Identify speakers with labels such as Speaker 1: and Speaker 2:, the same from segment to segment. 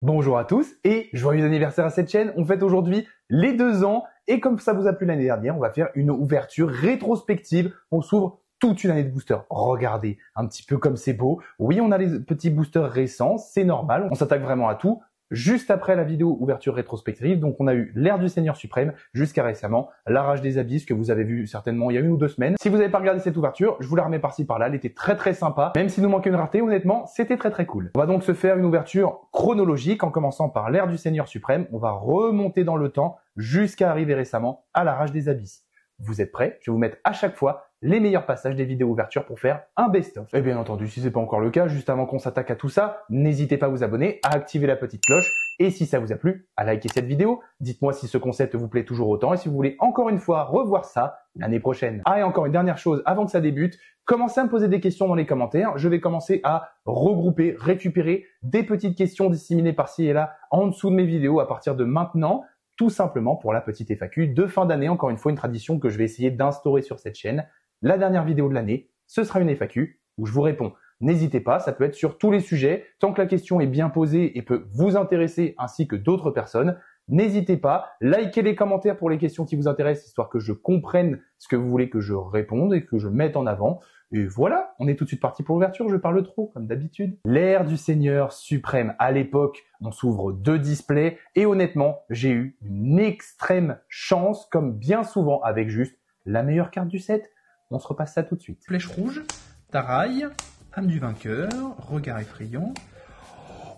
Speaker 1: Bonjour à tous et joyeux anniversaire à cette chaîne. On fête aujourd'hui les 2 ans et comme ça vous a plu l'année dernière, on va faire une ouverture rétrospective. On s'ouvre toute une année de boosters. Regardez un petit peu comme c'est beau. Oui, on a les petits boosters récents, c'est normal. On s'attaque vraiment à tout. Juste après la vidéo ouverture rétrospective, donc on a eu l'ère du Seigneur suprême jusqu'à récemment, la rage des abysses que vous avez vu certainement il y a 1 ou 2 semaines. Si vous n'avez pas regardé cette ouverture, je vous la remets par-ci par-là, elle était très sympa. Même s'il nous manquait une rareté, honnêtement, c'était très cool. On va donc se faire une ouverture chronologique en commençant par l'ère du Seigneur suprême. On va remonter dans le temps jusqu'à arriver récemment à la rage des abysses. Vous êtes prêts? Je vais vous mettre à chaque fois les meilleurs passages des vidéos ouverture pour faire un best-of. Et bien entendu, si c'est pas encore le cas, juste avant qu'on s'attaque à tout ça, n'hésitez pas à vous abonner, à activer la petite cloche et si ça vous a plu, à liker cette vidéo. Dites-moi si ce concept vous plaît toujours autant et si vous voulez encore une fois revoir ça l'année prochaine. Ah et encore une dernière chose avant que ça débute, commencez à me poser des questions dans les commentaires. Je vais commencer à regrouper, récupérer des petites questions disséminées par-ci et là en dessous de mes vidéos à partir de maintenant. Tout simplement pour la petite FAQ de fin d'année, encore une fois une tradition que je vais essayer d'instaurer sur cette chaîne. La dernière vidéo de l'année, ce sera une FAQ où je vous réponds. N'hésitez pas, ça peut être sur tous les sujets, tant que la question est bien posée et peut vous intéresser ainsi que d'autres personnes. N'hésitez pas, likez les commentaires pour les questions qui vous intéressent, histoire que je comprenne ce que vous voulez que je réponde et que je mette en avant. Et voilà, on est tout de suite parti pour l'ouverture, je parle trop, comme d'habitude. L'ère du Seigneur suprême, à l'époque, on s'ouvre 2 displays, et honnêtement, j'ai eu une extrême chance, comme bien souvent, avec juste la meilleure carte du set. On se repasse ça tout de suite.
Speaker 2: Flèche rouge, Taraille, âme du vainqueur, regard effrayant.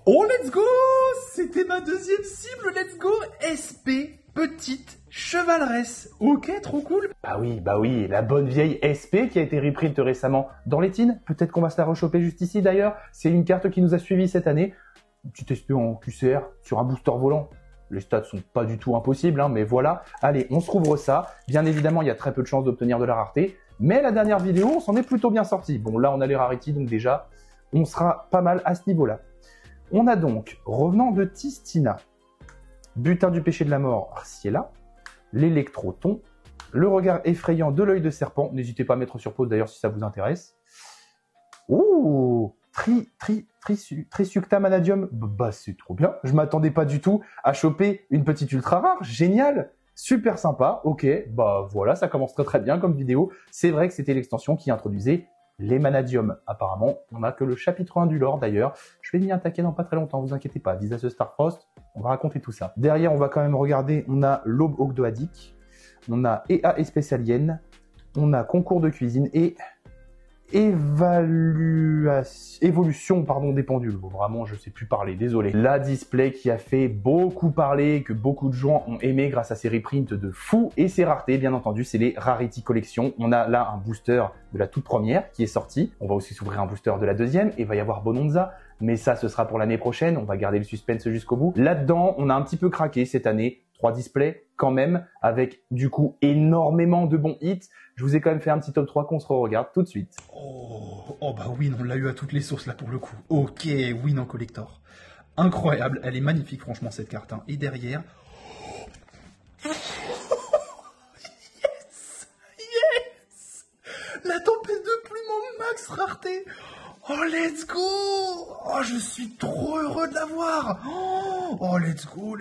Speaker 2: Oh, let's go! C'était ma deuxième cible, let's go! SP, petite chevaleresse. Ok, trop cool.
Speaker 1: Bah oui, la bonne vieille SP qui a été reprint récemment dans les teens. Peut-être qu'on va se la rechoper juste ici d'ailleurs. C'est une carte qui nous a suivis cette année. Une petite SP en QCR sur un booster volant. Les stats sont pas du tout impossibles, hein, mais voilà. Allez, on se rouvre ça. Bien évidemment, il y a très peu de chances d'obtenir de la rareté. Mais la dernière vidéo, on s'en est plutôt bien sorti. Bon, là, on a les rarities, donc déjà, on sera pas mal à ce niveau-là. On a donc, revenant de Tistina, butin du péché de la mort, Arciela, l'électroton, le regard effrayant de l'œil de serpent. N'hésitez pas à mettre sur pause d'ailleurs si ça vous intéresse. Ouh, Trisucta Manadium, bah c'est trop bien. Je m'attendais pas du tout à choper une petite ultra rare, génial. Super sympa, ok, bah voilà, ça commence très bien comme vidéo. C'est vrai que c'était l'extension qui introduisait les Manadium. Apparemment, on n'a que le chapitre 1 du lore d'ailleurs. Je vais m'y attaquer dans pas très longtemps, vous inquiétez pas. Disaster Starfrost, on va raconter tout ça. Derrière, on va quand même regarder, on a l'Aube Ogdoadique, on a EA Espèce Alien, on a Concours de cuisine et évolution des pendules. Bon, vraiment, je sais plus parler, désolé. La display qui a fait beaucoup parler, que beaucoup de gens ont aimé grâce à ses reprints de fou et ses raretés, bien entendu, c'est les Rarity Collection. On a là un booster de la toute première qui est sorti. On va aussi s'ouvrir un booster de la deuxième et il va y avoir Bononza. Mais ça, ce sera pour l'année prochaine. On va garder le suspense jusqu'au bout. Là-dedans, on a un petit peu craqué cette année. 3 displays quand même, avec du coup énormément de bons hits. Je vous ai quand même fait un petit top 3 qu'on se regarde tout de suite.
Speaker 2: Oh bah oui, on l'a eu à toutes les sources là pour le coup. Ok, win en collector. Incroyable, elle est magnifique franchement cette carte. Hein. Et derrière... Yes! Yes! La tempête de plume en max rareté. Oh, let's go! Oh, je suis trop heureux de l'avoir! Oh, let's go!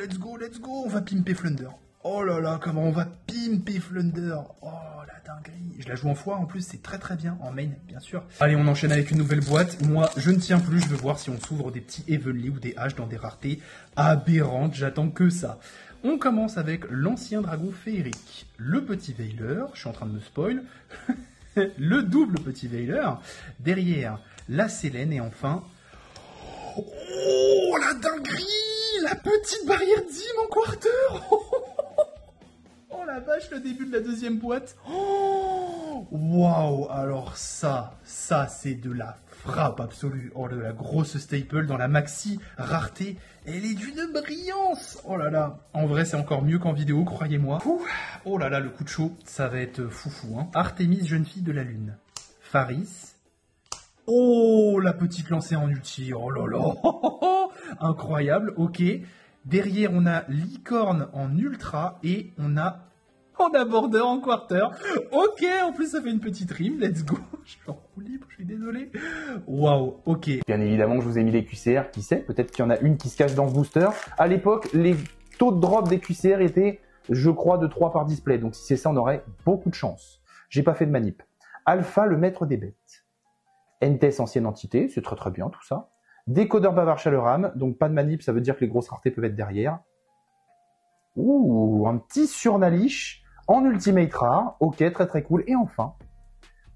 Speaker 2: On va pimper Flunder. Oh là là, comment on va pimper Flunder! Oh, la dinguerie! Je la joue en fois, en plus, c'est très bien. En main, bien sûr. Allez, on enchaîne avec une nouvelle boîte. Moi, je ne tiens plus. Je veux voir si on s'ouvre des petits Heavenly ou des H dans des raretés aberrantes. J'attends que ça. On commence avec l'ancien dragon féerique. Le petit Veiler. Je suis en train de me spoil. Le double petit Veiler. Derrière, la Sélène et enfin... Oh, la dinguerie! La petite barrière d'Im en quarter! Oh la vache, le début de la deuxième boîte! Oh, waouh! Alors ça c'est de la frappe absolue. Oh, de la grosse staple dans la maxi rareté. Elle est d'une brillance! Oh là là! En vrai, c'est encore mieux qu'en vidéo, croyez-moi. Oh là là, le coup de chaud, ça va être foufou. Hein. Artemis, jeune fille de la lune. Faris. Oh, la petite lancée en ulti. Oh là là. Incroyable, ok. Derrière, on a licorne en ultra et on a... On a border en quarter. Ok, en plus ça fait une petite rime. Let's go. Je suis en roue libre, je suis désolé. Waouh, ok.
Speaker 1: Bien évidemment, je vous ai mis les QCR. Qui sait, peut-être qu'il y en a une qui se cache dans ce booster. À l'époque, les taux de drop des QCR étaient, je crois, de 3 par display. Donc si c'est ça, on aurait beaucoup de chance. J'ai pas fait de manip. Alpha, le maître des bêtes. NTS, ancienne entité. C'est très très bien tout ça. Décodeur bavard Chaleuram. Donc pas de manip, ça veut dire que les grosses raretés peuvent être derrière. Ouh, un petit Surnalish en ultimate rare. Ok, très très cool. Et enfin,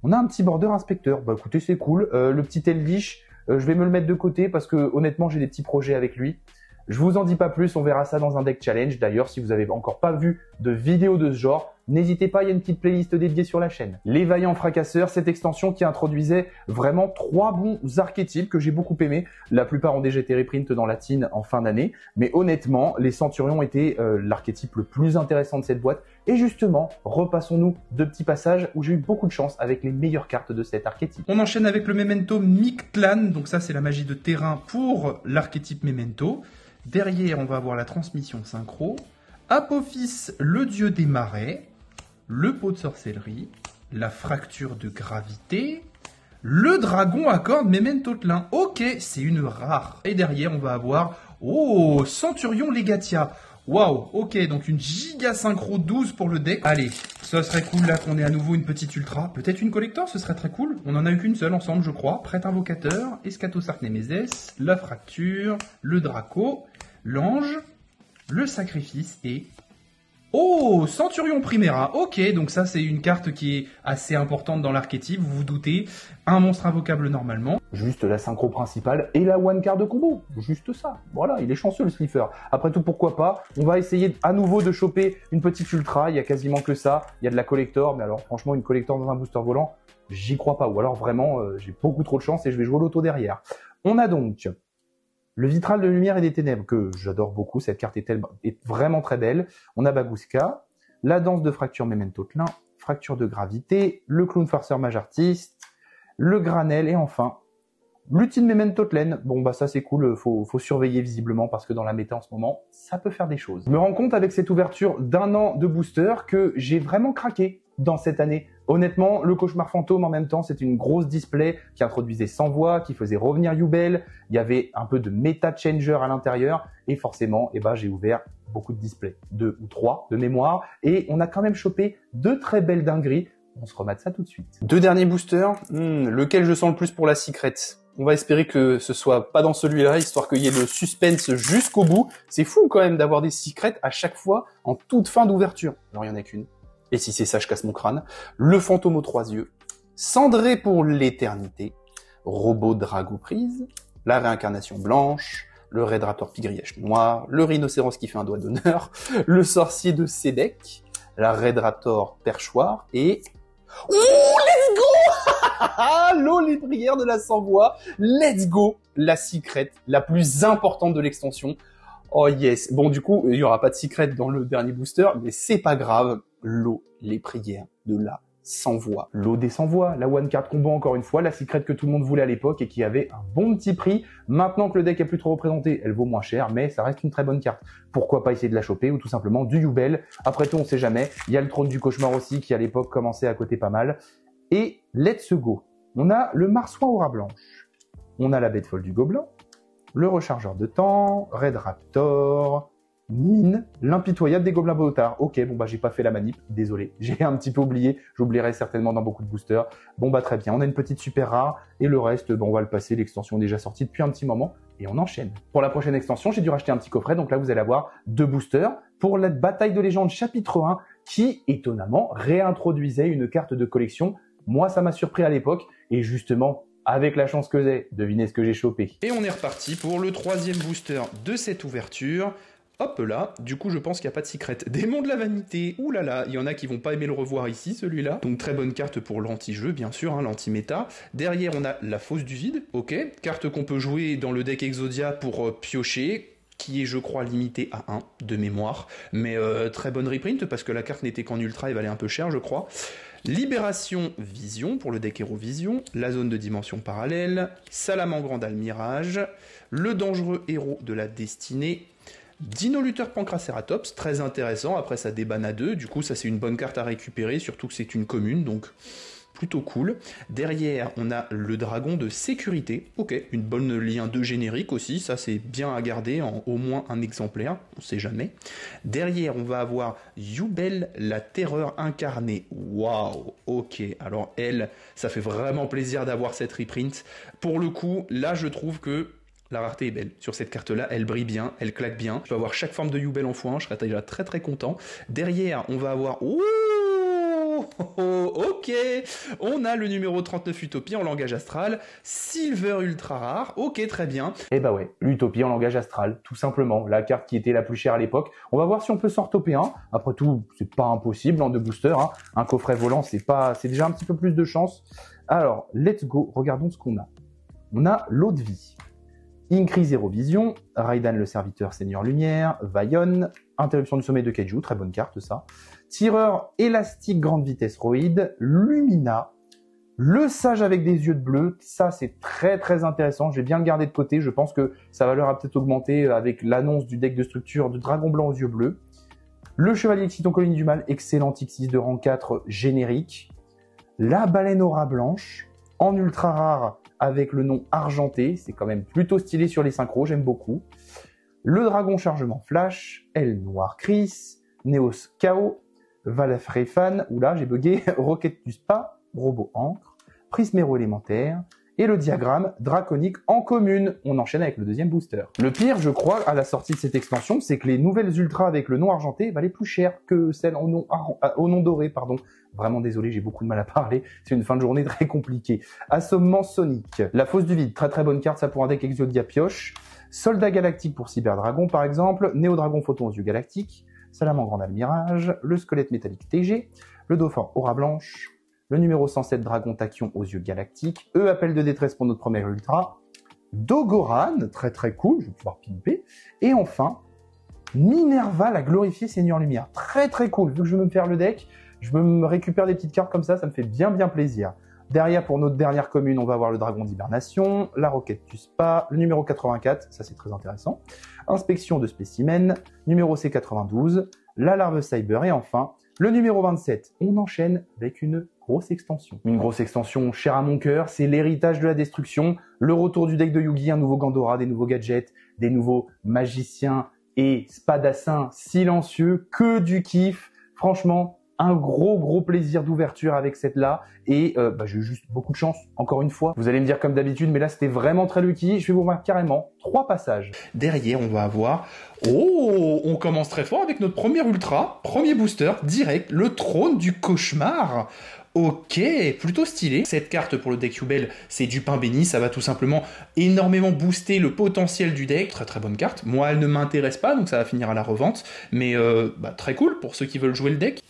Speaker 1: on a un petit border inspecteur. Bah écoutez, c'est cool. Le petit Elvish, je vais me le mettre de côté parce que honnêtement, j'ai des petits projets avec lui. Je vous en dis pas plus, on verra ça dans un deck challenge. D'ailleurs, si vous avez encore pas vu de vidéo de ce genre, n'hésitez pas, il y a une petite playlist dédiée sur la chaîne. Les Vaillants Fracasseurs, cette extension qui introduisait vraiment 3 bons archétypes que j'ai beaucoup aimés. La plupart ont déjà été reprint dans la team en fin d'année, mais honnêtement, les Centurions étaient l'archétype le plus intéressant de cette boîte. Et justement, repassons-nous 2 petits passages où j'ai eu beaucoup de chance avec les meilleures cartes de cet archétype.
Speaker 2: On enchaîne avec le Memento Mictlan, donc ça c'est la magie de terrain pour l'archétype Memento. Derrière, on va avoir la transmission synchro, Apophis, le dieu des marais, le pot de sorcellerie, la fracture de gravité, le dragon à cordes Memento Tlin. Ok, c'est une rare. Et derrière, on va avoir, oh, Centurion Legatia. Waouh, ok, donc une giga synchro 12 pour le deck. Allez, ça serait cool là qu'on ait à nouveau une petite ultra. Peut-être une collector, ce serait très cool. On en a eu qu'une seule ensemble, je crois. Prêtre invocateur, Escatosark Nemesis, la fracture, le Draco, l'ange, le sacrifice et... Oh, Centurion Primera. Ok, donc ça c'est une carte qui est assez importante dans l'archétype, vous vous doutez. Un monstre invocable normalement.
Speaker 1: Juste la synchro principale et la one card de combo. Juste ça. Voilà, il est chanceux le Slipher. Après tout, pourquoi pas. On va essayer à nouveau de choper une petite ultra. Il y a quasiment que ça. Il y a de la collector. Mais alors franchement, une collector dans un booster volant, j'y crois pas. Ou alors vraiment, j'ai beaucoup trop de chance et je vais jouer l'auto derrière. On a donc le Vitral de lumière et des ténèbres, que j'adore beaucoup. Cette carte est vraiment très belle. On a Baguska, la danse de fracture Memento Tlin, fracture de gravité, le clown farceur mage artiste, le Granel et enfin l'ultime Memento Tlin. Bon bah ça c'est cool, faut surveiller visiblement parce que dans la méta en ce moment, ça peut faire des choses. Je me rends compte avec cette ouverture d'1 an de booster que j'ai vraiment craqué dans cette année. Honnêtement, le Cauchemar Fantôme en même temps, c'était une grosse display qui introduisait 100 voix, qui faisait revenir Yubel. Il y avait un peu de meta changer à l'intérieur et forcément, j'ai ouvert beaucoup de displays, 2 ou 3 de mémoire et on a quand même chopé 2 très belles dingueries. On se remate ça tout de suite.
Speaker 3: 2 derniers boosters, lequel je sens le plus pour la secret? On va espérer que ce soit pas dans celui-là, histoire qu'il y ait le suspense jusqu'au bout. C'est fou quand même d'avoir des secrets à chaque fois en toute fin d'ouverture. Alors il y en a qu'une. Et si c'est ça, je casse mon crâne. Le fantôme aux 3 yeux. Cendré pour l'éternité. Robot Drago prise. La réincarnation blanche. Le Raid Raptor Pigrièche noir. Le rhinocéros qui fait un doigt d'honneur. Le sorcier de Sédec. La Raid Raptor perchoir. Et... Ouh, let's go! L'eau, les prières de la sans-voix. Let's go! La secret, la plus importante de l'extension. Oh yes. Bon, du coup, il y aura pas de secret dans le dernier booster, mais c'est pas grave. L'eau, les prières de la sans-voix.
Speaker 1: L'eau des sans-voix, la one card combo encore une fois, la secret que tout le monde voulait à l'époque et qui avait un bon petit prix. Maintenant que le deck est plus trop représenté, elle vaut moins cher, mais ça reste une très bonne carte. Pourquoi pas essayer de la choper ou tout simplement du Yubel. Après tout, on sait jamais. Il y a le trône du cauchemar aussi qui à l'époque commençait à coter pas mal. Et let's go. On a le Marsouin aura blanche. On a la bête folle du gobelin. Le rechargeur de temps, Raid Raptor, Mine, l'impitoyable des gobelins botards. Ok, bon bah j'ai pas fait la manip, désolé, j'ai un petit peu oublié, j'oublierai certainement dans beaucoup de boosters. Bon bah très bien, on a une petite super rare, et le reste, on va le passer, l'extension est déjà sortie depuis un petit moment, et on enchaîne. Pour la prochaine extension, j'ai dû racheter un petit coffret, donc là vous allez avoir 2 boosters pour la bataille de légende chapitre 1, qui étonnamment réintroduisait une carte de collection. Moi ça m'a surpris à l'époque, et justement, avec la chance que j'ai, devinez ce que j'ai chopé.
Speaker 2: Et on est reparti pour le 3e booster de cette ouverture. Hop là, du coup je pense qu'il n'y a pas de secret. Démon de la vanité, oulala, il y en a qui vont pas aimer le revoir ici, celui-là. Donc très bonne carte pour l'anti-jeu, bien sûr, hein, l'anti-méta. Derrière on a la fosse du vide, ok. Carte qu'on peut jouer dans le deck Exodia pour piocher, qui est je crois limité à 1 de mémoire. Mais très bonne reprint, parce que la carte n'était qu'en ultra et valait un peu cher je crois. Libération Vision pour le deck Hero Vision, la zone de dimension parallèle, Salamandre Mirage, le dangereux héros de la destinée, Dinoluteur Pancracératops, très intéressant, après ça débanne à 2, du coup ça c'est une bonne carte à récupérer, surtout que c'est une commune, donc plutôt cool. Derrière, on a le dragon de sécurité, ok, une bonne lien 2 générique aussi, ça c'est bien à garder en au moins un exemplaire, on sait jamais. Derrière, on va avoir Yubel, la terreur incarnée, waouh, ok, alors elle, ça fait vraiment plaisir d'avoir cette reprint. Pour le coup, là je trouve que la rareté est belle. Sur cette carte-là, elle brille bien, elle claque bien. Je vais avoir chaque forme de Yubel en x1, je serai déjà très très content. Derrière, on va avoir... Ouh, ok, on a le numéro 39 Utopie en langage astral, Silver ultra rare, ok, très bien.
Speaker 1: Et bah ouais, l'Utopie en langage astral, tout simplement, la carte qui était la plus chère à l'époque. On va voir si on peut s'en retoper un. Après tout, c'est pas impossible en 2 boosters, hein. Un coffret volant, c'est déjà un petit peu plus de chance. Alors, let's go, regardons ce qu'on a. On a l'eau de vie. Incri Zero Vision, Raidan le serviteur Seigneur Lumière, Vaillon, Interruption du sommeil de Kaiju, très bonne carte ça. Tireur élastique grande vitesse Roïd, Lumina, le sage avec des yeux de bleu, ça c'est très très intéressant, je vais bien le garder de côté, je pense que sa valeur a peut-être augmenté avec l'annonce du deck de structure de dragon blanc aux yeux bleus. Le chevalier Exciton Colonie du Mal, excellent X6 de rang 4 générique. La baleine aura blanche, en ultra rare, avec le nom argenté, c'est quand même plutôt stylé sur les synchros, j'aime beaucoup. Le dragon chargement flash, El Noir Chris, Neos Chaos, Valafrefan, oula j'ai bugué, Rocket du Spa, Robot Encre, Prismero élémentaire, et le diagramme draconique en commune. On enchaîne avec le deuxième booster. Le pire, je crois, à la sortie de cette extension, c'est que les nouvelles ultras avec le nom argenté valaient plus cher que celles au nom doré, pardon. Vraiment désolé, j'ai beaucoup de mal à parler. C'est une fin de journée très compliquée. Assommement Sonic. La fosse du vide, très très bonne carte, ça pour un deck Exodia pioche. Soldat galactique pour Cyberdragon par exemple. Néo-dragon photon aux yeux galactiques. Salamandre en Almirage. Le squelette métallique TG. Le dauphin aura blanche. Le numéro 107 dragon tachyon aux yeux galactiques. Appel de détresse pour notre premier ultra. Dogoran, très très cool, je vais pouvoir pimper. Et enfin, Minerva, la glorifiée Seigneur Lumière. Très très cool, vu que je veux me faire le deck, je me récupère des petites cartes comme ça me fait bien bien plaisir. Derrière, pour notre dernière commune, on va avoir le dragon d'hibernation, la roquette du spa, le numéro 84, ça c'est très intéressant, inspection de spécimens, numéro C92, la larve cyber et enfin, le numéro 27. On enchaîne avec une grosse extension. Une grosse extension chère à mon cœur, c'est l'héritage de la destruction, le retour du deck de Yugi, un nouveau Gandora, des nouveaux gadgets, des nouveaux magiciens et spadassins silencieux, que du kiff. Franchement, un gros plaisir d'ouverture avec cette là et j'ai eu juste beaucoup de chance, encore une fois. Vous allez me dire comme d'habitude, mais là c'était vraiment très lucky. Je vais vous mettre carrément 3 passages.
Speaker 2: Derrière, on va avoir... Oh, on commence très fort avec notre premier ultra, premier booster, direct, le trône du cauchemar. Ok, plutôt stylé. Cette carte pour le deck Yubel, c'est du pain béni, ça va tout simplement énormément booster le potentiel du deck. Très très bonne carte. Moi, elle ne m'intéresse pas, donc ça va finir à la revente. Mais très cool pour ceux qui veulent jouer le deck.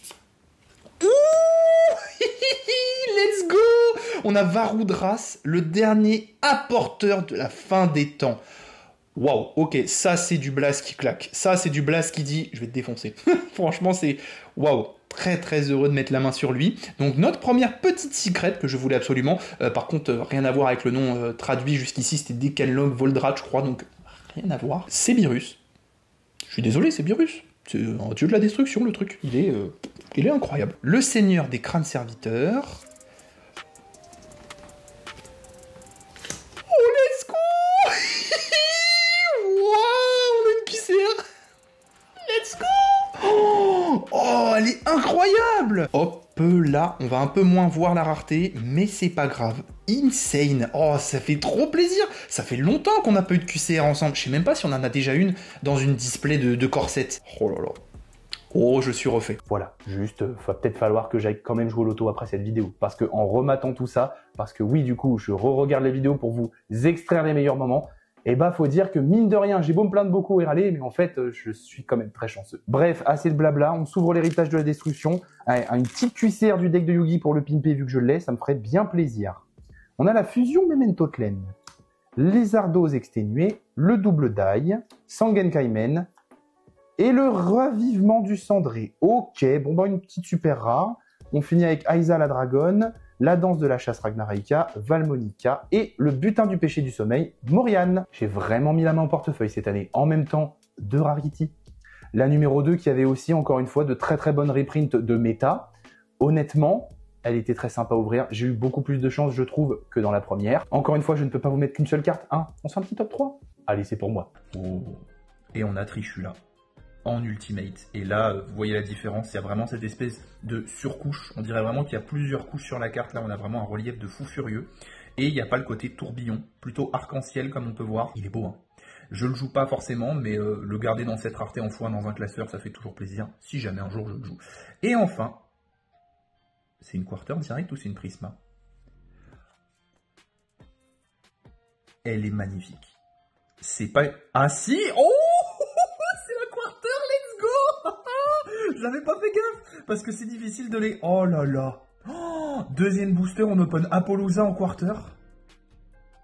Speaker 2: Let's go! On a Varoudras, le dernier apporteur de la fin des temps. Waouh, ok, ça c'est du blast qui claque. Ça c'est du blast qui dit, je vais te défoncer. Franchement, c'est waouh. Très très heureux de mettre la main sur lui. Donc notre première petite secret que je voulais absolument. Par contre, rien à voir avec le nom traduit jusqu'ici, c'était Decanlog Voldrat, je crois, donc rien à voir. C'est Beerus. Je suis désolé, c'est Beerus. C'est un dieu de la destruction, le truc. Il est incroyable. Le seigneur des crânes serviteurs. Oh, let's go! Wow, on a une QCR. Let's go! Oh, elle est incroyable! Hop là, on va un peu moins voir la rareté, mais c'est pas grave. Insane! Oh, ça fait trop plaisir! Ça fait longtemps qu'on n'a pas eu de QCR ensemble. Je sais même pas si on en a déjà une dans une display de corset. Oh là là. Oh, je suis refait.
Speaker 1: Voilà, juste, va peut-être falloir que j'aille quand même jouer au loto après cette vidéo. Parce que en rematant tout ça, parce que oui, du coup, je re-regarde les vidéos pour vous extraire les meilleurs moments, et bah faut dire que mine de rien, j'ai beau me plaindre beaucoup et râler, mais en fait, je suis quand même très chanceux. Bref, assez de blabla, on s'ouvre l'héritage de la destruction, à une petite cuissère du deck de Yugi pour le pimper vu que je l'ai, ça me ferait bien plaisir. On a la fusion Memento Tlen, Lézardos exténué, le double die, Sangen Kaimen, et le ravivement du cendré. Ok, bon bah une petite super rare. On finit avec Aiza la dragonne, la danse de la chasse Ragnarika, Valmonica et le butin du péché du sommeil, Moriane. J'ai vraiment mis la main au portefeuille cette année. En même temps, de Rarity. La numéro 2 qui avait aussi, encore une fois, de très très bonnes reprints de méta. Honnêtement, elle était très sympa à ouvrir. J'ai eu beaucoup plus de chance, je trouve, que dans la première. Encore une fois, je ne peux pas vous mettre qu'une seule carte. Hein, on se fait un petit top 3. Allez, c'est pour moi.
Speaker 2: Oh. Et on a Trishula en Ultimate. Et là, vous voyez la différence, il y a vraiment cette espèce de surcouche. On dirait vraiment qu'il y a plusieurs couches sur la carte. Là, on a vraiment un relief de fou furieux. Et il n'y a pas le côté tourbillon, plutôt arc-en-ciel comme on peut voir. Il est beau, hein. Je le joue pas forcément, mais le garder dans cette rareté en foin dans un classeur, ça fait toujours plaisir. Si jamais un jour je le joue. Et enfin, c'est une quarter direct ou c'est une prisma? Elle est magnifique. C'est pas... Ah si! Oh! C'est la quarter, let's go! J'avais pas fait gaffe, parce que c'est difficile de les... Oh là là! Oh, deuxième booster, on open Apollousa en quarter.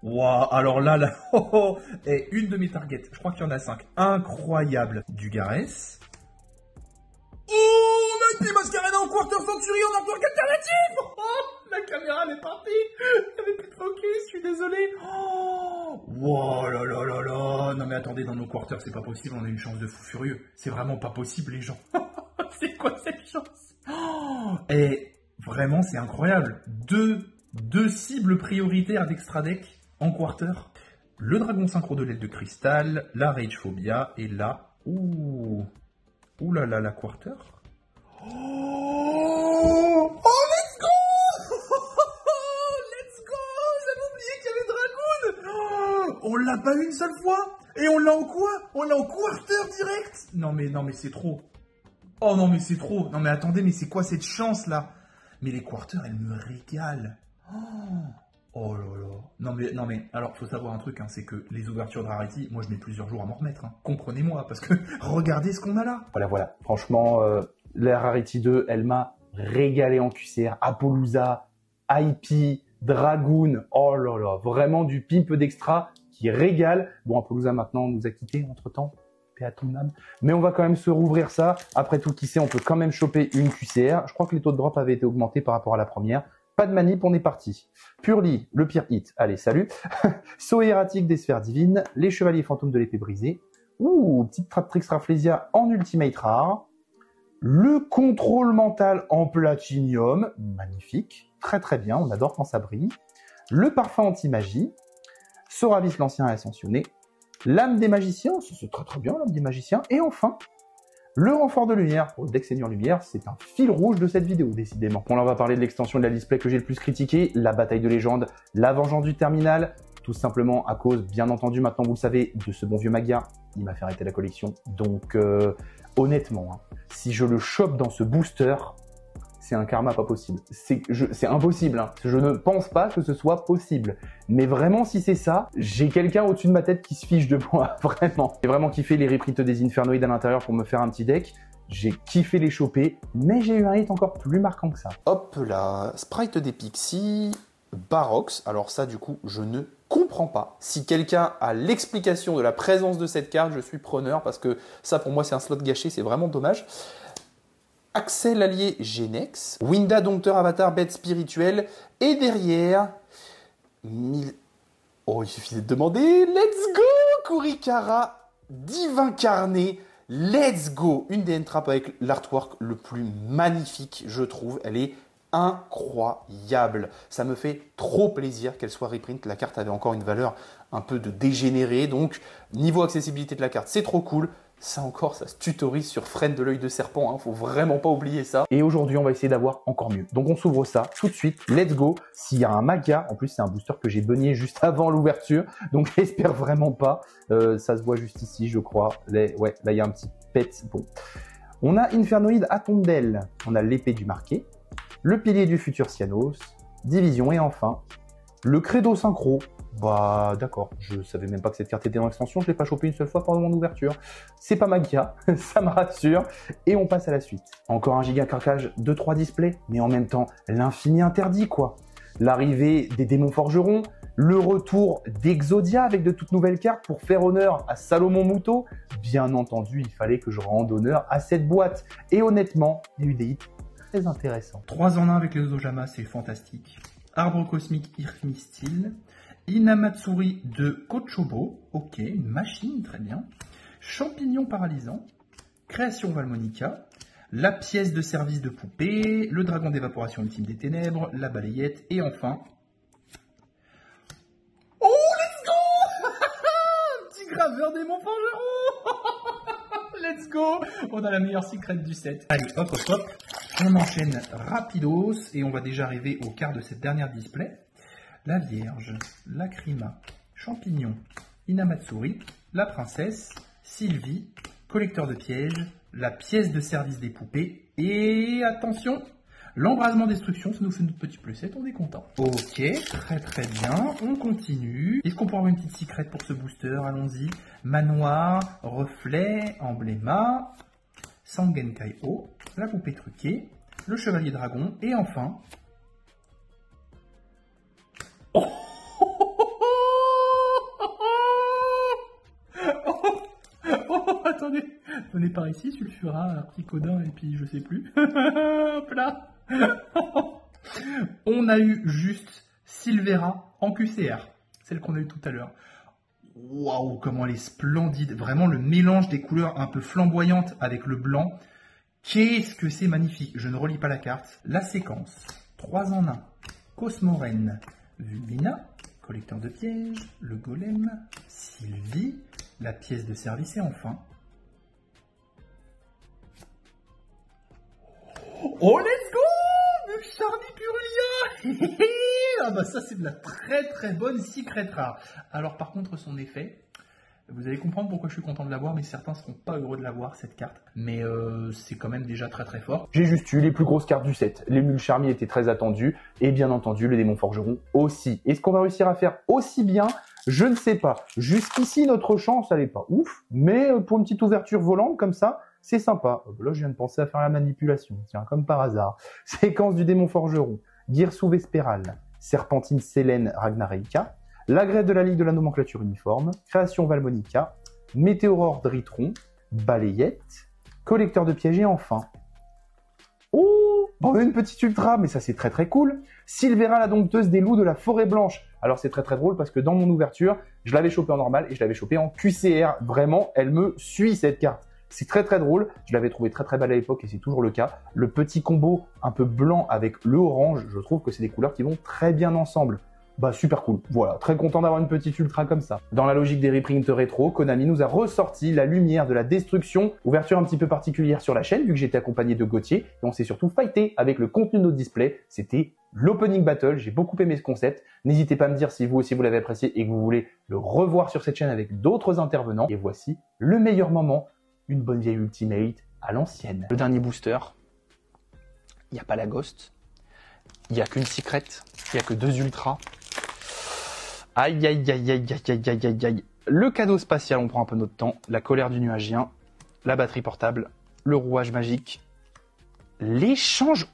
Speaker 2: Waouh, alors là, oh, oh, et une de mes targets, je crois qu'il y en a 5. Incroyable. Dugarès. Oh, on a une Mascarena en quarter Century en artwork alternatif. Oh, la caméra elle est partie. Il n'y avait plus de focus, je suis désolé. Oh, wow, là là là là. Non mais attendez, dans nos quarters, c'est pas possible, on a une chance de fou furieux. C'est vraiment pas possible, les gens. C'est quoi cette chance? Oh, et vraiment, c'est incroyable. Deux cibles prioritaires d'extra deck en quarter. Le dragon synchro de l'aile de cristal, la rage phobia, et là, ouh là là, la quarter. Oh, let's go! Let's go! J'avais oublié qu'il y avait Dragoon! Oh, on l'a pas une seule fois! Et on l'a en quoi? On l'a en quarter direct! Non mais c'est trop. Oh non mais c'est trop. Non mais attendez, mais c'est quoi cette chance là? Mais les quarters, elles me régalent. Oh là là. Non mais, alors faut savoir un truc, hein, c'est que les ouvertures de Rarity, moi je mets plusieurs jours à m'en remettre. Hein. Comprenez-moi, parce que regardez ce qu'on a là.
Speaker 1: Voilà. Franchement, la Rarity 2, elle m'a régalé en QCR. Apollousa, IP, Dragoon, oh là là. Vraiment du pimp d'extra qui régale. Bon, Apollousa maintenant nous a quittés entre-temps. Paix à ton âme. Mais on va quand même se rouvrir ça. Après tout, qui sait, on peut quand même choper une QCR. Je crois que les taux de drop avaient été augmentés par rapport à la première. Pas de manip, on est parti. Purely, le pire hit. Allez, salut. Saut erratique des sphères divines. Les chevaliers fantômes de l'épée brisée. Ouh, petite Traptrix Rafflesia en ultimate rare. Le contrôle mental en platinium. Magnifique. Très très bien, on adore quand ça brille. Le parfum anti-magie. Soravis l'ancien ascensionné. L'âme des magiciens. C'est très très bien, l'âme des magiciens. Et enfin, le renfort de lumière, pour le deck Seigneur Lumière, c'est un fil rouge de cette vidéo, décidément. Bon, là, on va parler de l'extension de la display que j'ai le plus critiqué, la bataille de légende, la vengeance du terminal, tout simplement à cause, bien entendu, maintenant vous le savez, de ce bon vieux Magia. Il m'a fait arrêter la collection. Donc, honnêtement, hein, si je le chope dans ce booster, c'est un karma pas possible. C'est impossible. Hein. Je ne pense pas que ce soit possible. Mais vraiment, si c'est ça, j'ai quelqu'un au-dessus de ma tête qui se fiche de moi. Vraiment. J'ai vraiment kiffé les reprints des Infernoïdes à l'intérieur pour me faire un petit deck. J'ai kiffé les choper, mais j'ai eu un hit encore plus marquant que ça.
Speaker 3: Hop là, Sprite des Pixies, Barox. Alors ça, du coup, je ne comprends pas. Si quelqu'un a l'explication de la présence de cette carte, je suis preneur parce que ça, pour moi, c'est un slot gâché. C'est vraiment dommage. Axel allié Genex, Winda Dompteur Avatar Bête Spirituelle, et derrière, oh il suffit de demander, let's go Kurikara, Divin Carné, let's go, une des entrappes avec l'artwork le plus magnifique je trouve, elle est incroyable, ça me fait trop plaisir qu'elle soit reprint, la carte avait encore une valeur un peu de dégénéré, donc niveau accessibilité de la carte c'est trop cool. Ça encore, ça se tutorise sur Friend de l'œil de serpent, hein, faut vraiment pas oublier ça.
Speaker 1: Et aujourd'hui, on va essayer d'avoir encore mieux. Donc on s'ouvre ça tout de suite, let's go. S'il y a un Magia, en plus c'est un booster que j'ai beugné juste avant l'ouverture, donc j'espère vraiment pas. Ça se voit juste ici, je crois. Ouais, là il y a un petit pet. Bon. On a Infernoïde à tombe d'aile, on a l'épée du marqué, le pilier du futur Cyanos, Division et enfin, le Credo Synchro. Bah d'accord, je savais même pas que cette carte était en extension, je l'ai pas chopé une seule fois pendant mon ouverture. C'est pas Magia, ça me rassure. Et on passe à la suite. Encore un giga craquage de 3 displays, mais en même temps, l'infini interdit quoi. L'arrivée des démons forgerons, le retour d'Exodia avec de toutes nouvelles cartes pour faire honneur à Salomon Mouto. Bien entendu, il fallait que je rende honneur à cette boîte. Et honnêtement, il y a eu des hits très intéressants.
Speaker 2: 3 en 1 avec les Ozojama, c'est fantastique. Arbre cosmique Irmistil. Inamatsuri de Kochobo, ok, une machine, très bien. champignon paralysant, création Valmonica, la pièce de service de poupée, le dragon d'évaporation ultime des ténèbres, la balayette, et enfin... Oh, let's go! Petit graveur démon forgeron. Let's go! On a la meilleure secret du set. Allez, hop, hop, hop. On enchaîne rapidos, et on va déjà arriver au quart de cette dernière display. La Vierge, Lacrima, Champignon, Hinamatsuri, la Princesse, Sylvie, Collecteur de pièges, la pièce de service des poupées, et attention, l'embrasement destruction, ça nous fait notre petit plus 7, on est content. Ok, très très bien, on continue. Est-ce qu'on peut avoir une petite secret pour ce booster? Allons-y. Manoir, reflet, embléma, Sangenkai-O, la poupée truquée, le chevalier dragon, et enfin... Oh, attendez, venez par ici, sulfura, petit codin, et puis je sais plus. Hop là. On a eu juste Silvera en QCR, celle qu'on a eu tout à l'heure. Waouh, comment elle est splendide. Vraiment le mélange des couleurs un peu flamboyantes avec le blanc. Qu'est-ce que c'est magnifique. Je ne relis pas la carte. La séquence, 3 en 1. Cosmoren, Vulmina, collecteur de pièges, le golem, Sylvie, la pièce de service et enfin... Oh, let's go! Le Charlie Purulia. Ah bah ça c'est de la très très bonne secret rare. Alors par contre son effet, vous allez comprendre pourquoi je suis content de l'avoir, mais certains seront pas heureux de l'avoir cette carte. Mais c'est quand même déjà très très fort.
Speaker 1: J'ai juste eu les plus grosses cartes du set. L'émule Charmy était très attendu, et bien entendu le démon forgeron aussi. Est-ce qu'on va réussir à faire aussi bien? Je ne sais pas. Jusqu'ici notre chance elle est pas ouf, mais pour une petite ouverture volante comme ça, c'est sympa. Là je viens de penser à faire la manipulation, tiens, comme par hasard. Séquence du démon forgeron, Girsu Vespéral, Serpentine Selene Ragnareika, la grève de la Ligue de la nomenclature uniforme, création Valmonica, Météorore Dritron, balayette, collecteur de pièges et enfin... Oh, on a une petite ultra, mais ça c'est très très cool. Silvera, la dompteuse des loups de la forêt blanche. Alors c'est très très drôle parce que dans mon ouverture, je l'avais chopé en normal et je l'avais chopé en QCR. Vraiment, elle me suit cette carte. C'est très très drôle, je l'avais trouvé très très belle à l'époque et c'est toujours le cas. Le petit combo un peu blanc avec le orange, je trouve que c'est des couleurs qui vont très bien ensemble. Bah super cool, voilà, très content d'avoir une petite ultra comme ça. Dans la logique des reprints rétro, Konami nous a ressorti la lumière de la destruction, ouverture un petit peu particulière sur la chaîne vu que j'étais accompagné de Gauthier, et on s'est surtout fighté avec le contenu de notre display, c'était l'opening battle, j'ai beaucoup aimé ce concept. N'hésitez pas à me dire si vous aussi vous l'avez apprécié et que vous voulez le revoir sur cette chaîne avec d'autres intervenants. Et voici le meilleur moment, une bonne vieille Ultimate à l'ancienne.
Speaker 3: Le dernier booster, il n'y a pas la Ghost, il n'y a qu'une Secret, il n'y a que 2 Ultras. Aïe, aïe, aïe, aïe, aïe, aïe, aïe, aïe, aïe. Le cadeau spatial, on prend un peu notre temps. La colère du nuagien, la batterie portable, le rouage magique, l'échange.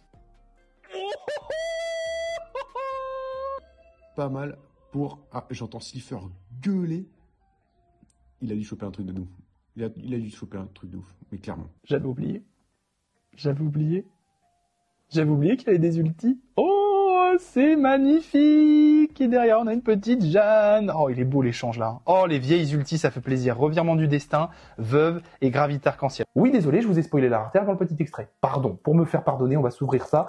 Speaker 4: Pas mal pour... Ah, j'entends Slifer gueuler. Il a dû choper un truc de ouf. Il a dû choper un truc de ouf, mais clairement.
Speaker 3: J'avais oublié. J'avais oublié qu'il y avait des ultis. Oh, c'est magnifique. Et derrière, on a une petite Jeanne. Oh, il est beau l'échange là. Oh, les vieilles ultis, ça fait plaisir. Revirement du destin, veuve et gravité arc-en-ciel.
Speaker 1: Oui, désolé, je vous ai spoilé la rareté dans le petit extrait. Pardon, pour me faire pardonner, on va s'ouvrir ça.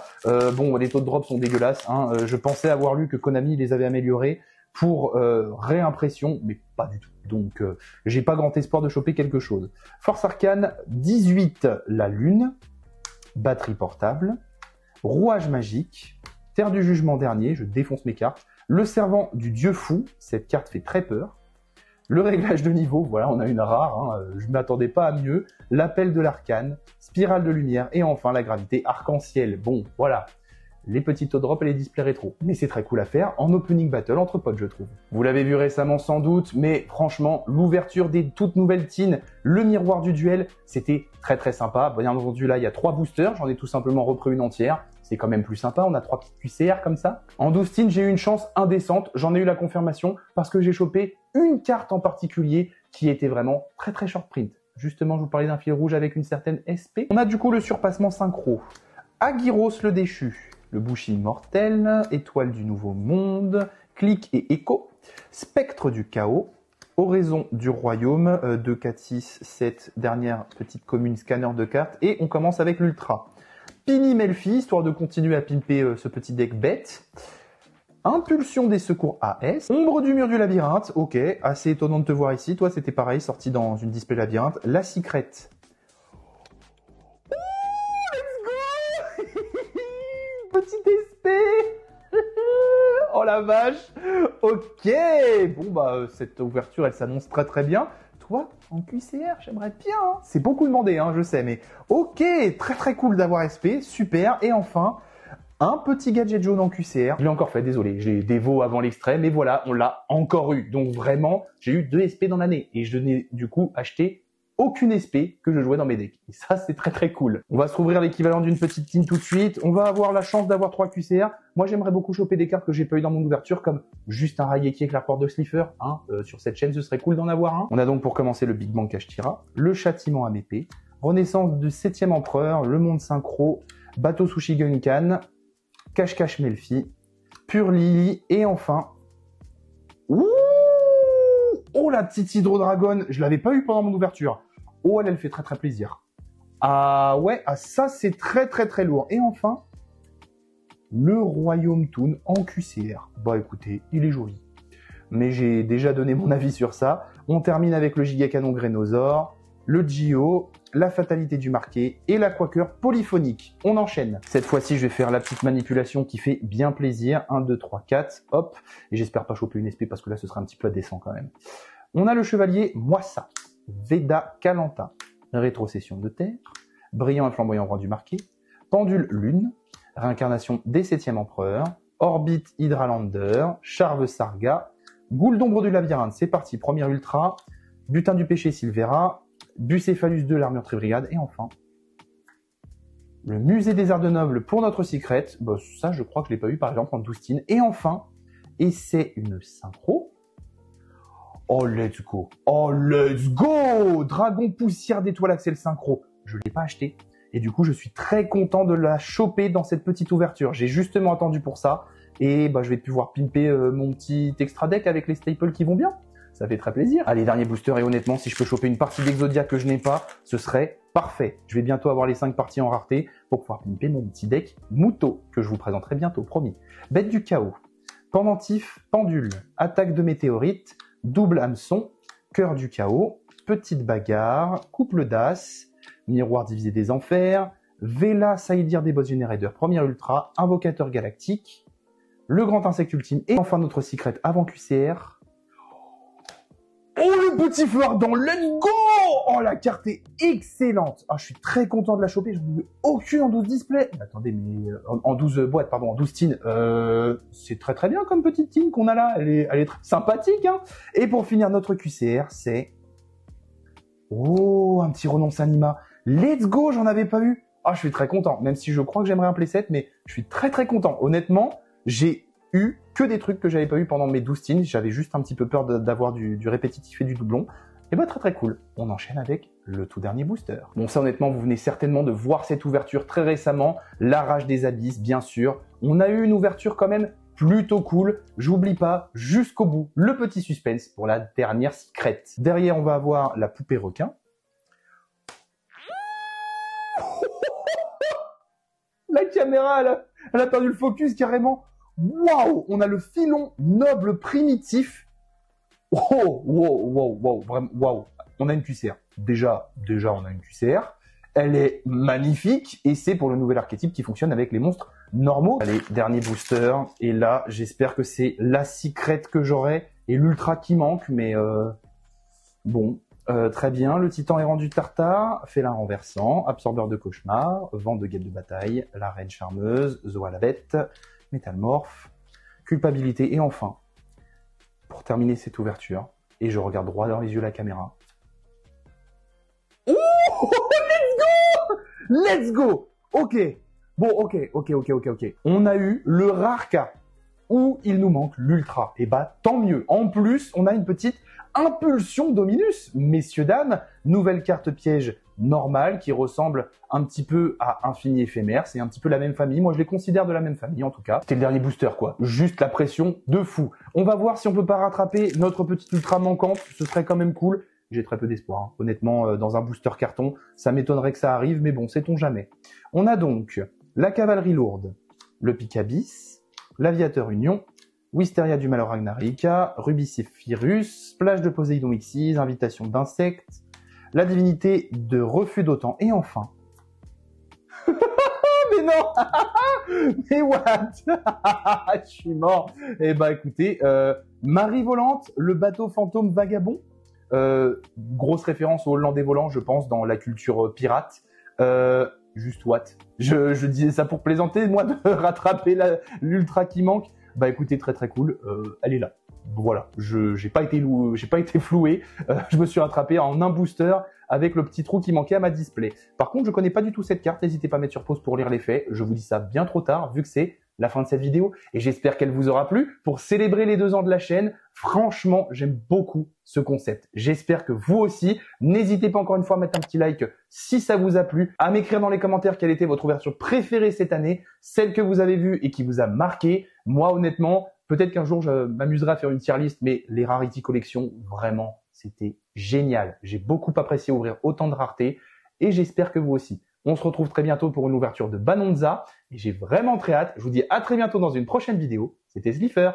Speaker 1: Bon, les taux de drop sont dégueulasses. Hein. Je pensais avoir lu que Konami les avait améliorés pour réimpression, mais pas du tout. Donc, j'ai pas grand espoir de choper quelque chose. Force Arcane, 18, la Lune, batterie portable, rouage magique, Terre du Jugement dernier, je défonce mes cartes, le servant du Dieu fou, cette carte fait très peur, le réglage de niveau, voilà, on a une rare, hein, je m'attendais pas à mieux, l'appel de l'arcane, spirale de lumière, et enfin la gravité arc-en-ciel. Bon, voilà, les petits taux drop et les displays rétro. Mais c'est très cool à faire en opening battle entre potes, je trouve. Vous l'avez vu récemment sans doute, mais franchement, l'ouverture des toutes nouvelles teens, le miroir du duel, c'était très très sympa. Bien entendu, là, il y a 3 boosters, j'en ai tout simplement repris une entière. C'est quand même plus sympa, on a 3 petites QCR comme ça. En 12 teens, j'ai eu une chance indécente, j'en ai eu la confirmation parce que j'ai chopé une carte en particulier qui était vraiment très très short print. Justement, je vous parlais d'un fil rouge avec une certaine SP. On a du coup le surpassement synchro. Aguiros le déchu, le boucher immortel, étoile du nouveau monde, clic et écho, spectre du chaos, Oraison du royaume, 2, 4, 6, 7, dernière petite commune scanner de cartes. Et on commence avec l'ultra. Pini Melfi, histoire de continuer à pimper ce petit deck bête. Impulsion des secours AS. Ombre du mur du labyrinthe, ok, assez étonnant de te voir ici. Toi, c'était pareil, sorti dans une display labyrinthe. La Secret. Oh, let's go. Petit SP. Oh la vache. Ok. Bon bah cette ouverture elle s'annonce très très bien. Toi en QCR j'aimerais bien. Hein. C'est beaucoup demandé je sais mais ok très très cool d'avoir SP super et enfin un petit gadget jaune en QCR. Je l'ai encore fait désolé j'ai des veaux avant l'extrait mais voilà on l'a encore eu donc vraiment j'ai eu 2 SP dans l'année et je n'ai du coup acheté aucune SP que je jouais dans mes decks. Et ça, c'est très très cool. On va se rouvrir l'équivalent d'une petite team tout de suite. On va avoir la chance d'avoir 3 QCR. Moi, j'aimerais beaucoup choper des cartes que j'ai pas eu dans mon ouverture, comme juste un Raigeki avec la porte de Slifer. Sur cette chaîne, ce serait cool d'en avoir un. On a donc pour commencer le Big Bang Kashtira, le Châtiment à Mépée, Renaissance du 7e Empereur, le Monde Synchro, Bateau Sushi Gunkan, Cache-Cache Melfi, Pure Lily, et enfin... Ouh oh, la petite Hydro-Dragon, je l'avais pas eu pendant mon ouverture. Oh, elle fait très très plaisir. Ah ouais, ça c'est très très très lourd. Et enfin, le Royaume Toon en QCR. Bah écoutez, il est joli. Mais j'ai déjà donné mon avis sur ça. On termine avec le Gigacanon Grénosaure, le Gio, la Fatalité du Marqué et l'Aquaqueur Polyphonique. On enchaîne. Cette fois-ci, je vais faire la petite manipulation qui fait bien plaisir. 1, 2, 3, 4, hop. Et j'espère pas choper une SP parce que là, ce sera un petit peu indécent quand même. On a le Chevalier Moissa. Veda Kalanta, rétrocession de terre, brillant et flamboyant roi du marqué, pendule lune, réincarnation des 7e empereurs, orbite Hydralander, Charve Sarga, goule d'ombre du labyrinthe, c'est parti, première ultra, butin du péché Silvera, Bucéphalus 2, l'armure Tribrigade, et enfin, le musée des arts de nobles pour notre secret, bah, ça je crois que je l'ai pas eu par exemple en Doustine, et enfin, et c'est une synchro, oh, let's go. Oh, let's go. Dragon poussière d'étoile Axel synchro. Je l'ai pas acheté. Et du coup, je suis très content de la choper dans cette petite ouverture. J'ai justement attendu pour ça. Et bah, je vais pouvoir pimper mon petit extra deck avec les staples qui vont bien. Ça fait très plaisir. Allez, dernier booster. Et honnêtement, si je peux choper une partie d'Exodia que je n'ai pas, ce serait parfait. Je vais bientôt avoir les 5 parties en rareté pour pouvoir pimper mon petit deck Muto, que je vous présenterai bientôt, promis. Bête du chaos. Pendentif, pendule, attaque de météorite, double hameçon, cœur du chaos, petite bagarre, couple d'as, miroir divisé des enfers, Vela Saïdir des boss Generator, première ultra, invocateur galactique, le grand insecte ultime et enfin notre secret avant QCR. Oh le petit feu ardent, let's go! Oh la carte est excellente. Ah je suis très content de la choper, je n'ai eu aucune en 12 display. Attendez mais en 12 boîtes pardon, en 12 tines. C'est très très bien comme petite tine qu'on a là, elle est très sympathique hein. Et pour finir notre QCR, c'est oh un petit renonce anima. Let's go, j'en avais pas eu. Ah je suis très content, même si je crois que j'aimerais un playset mais je suis très très content. Honnêtement, j'ai eu que des trucs que j'avais pas eu pendant mes 12 tines. J'avais juste un petit peu peur d'avoir du répétitif et du doublon. Et bah très très cool. On enchaîne avec le tout dernier booster. Bon ça honnêtement, vous venez certainement de voir cette ouverture très récemment. La rage des abysses, bien sûr. On a eu une ouverture quand même plutôt cool. J'oublie pas, jusqu'au bout, le petit suspense pour la dernière secret. Derrière, on va avoir la poupée requin. La caméra, elle a perdu le focus carrément. Waouh, on a le filon noble primitif. Oh, wow, vraiment, waouh. On a une QCR. Déjà, on a une QCR. Elle est magnifique et c'est pour le nouvel archétype qui fonctionne avec les monstres normaux. Allez, dernier booster. Et là, j'espère que c'est la secret que j'aurai et l'ultra qui manque, mais bon. Très bien, le titan errant du tartare, félin renversant, absorbeur de cauchemar, vent de guêpe de bataille, la reine charmeuse, Zoa la bête, métamorphe, culpabilité et enfin, pour terminer cette ouverture, et je regarde droit dans les yeux la caméra. Oh, let's go. Ok. Bon, ok. On a eu le rare cas où il nous manque l'ultra. Et bah, tant mieux. En plus, on a une petite impulsion Dominus. Messieurs, dames, nouvelle carte piège normales qui ressemblent un petit peu à Infini Éphémère. C'est un petit peu la même famille. Moi, je les considère de la même famille, en tout cas. C'était le dernier booster, quoi. Juste la pression de fou. On va voir si on peut pas rattraper notre petite ultra manquante. Ce serait quand même cool. J'ai très peu d'espoir, hein. Honnêtement, dans un booster carton, ça m'étonnerait que ça arrive, mais bon, sait-on jamais. On a donc la cavalerie lourde, le Picabis, l'aviateur Union, Wisteria du Malheur Ragnarika, Rubicephirus, plage de Poséidon Xyz, invitation d'insectes, la divinité de refus d'OTAN, et enfin... Mais non. Mais what? Je suis mort. Eh ben écoutez, Marie Volante, le bateau fantôme vagabond, grosse référence au Hollandais volant, je pense, dans la culture pirate. Juste what? Je disais ça pour plaisanter, moi, de rattraper l'ultra qui manque. Bah écoutez, très très cool. Elle est là. Voilà. J'ai pas été floué. Je me suis rattrapé en un booster avec le petit trou qui manquait à ma display. Par contre, je connais pas du tout cette carte. N'hésitez pas à mettre sur pause pour lire les faits. Je vous dis ça bien trop tard, vu que c'est la fin de cette vidéo, et j'espère qu'elle vous aura plu. Pour célébrer les 2 ans de la chaîne, franchement, j'aime beaucoup ce concept. J'espère que vous aussi. N'hésitez pas encore une fois à mettre un petit like si ça vous a plu, à m'écrire dans les commentaires quelle était votre ouverture préférée cette année, celle que vous avez vue et qui vous a marqué. Moi, honnêtement, peut-être qu'un jour, je m'amuserai à faire une tier list, mais les Rarity Collection, vraiment, c'était génial. J'ai beaucoup apprécié ouvrir autant de raretés, et j'espère que vous aussi. On se retrouve très bientôt pour une ouverture de Banonza, et j'ai vraiment très hâte. Je vous dis à très bientôt dans une prochaine vidéo. C'était Slifer.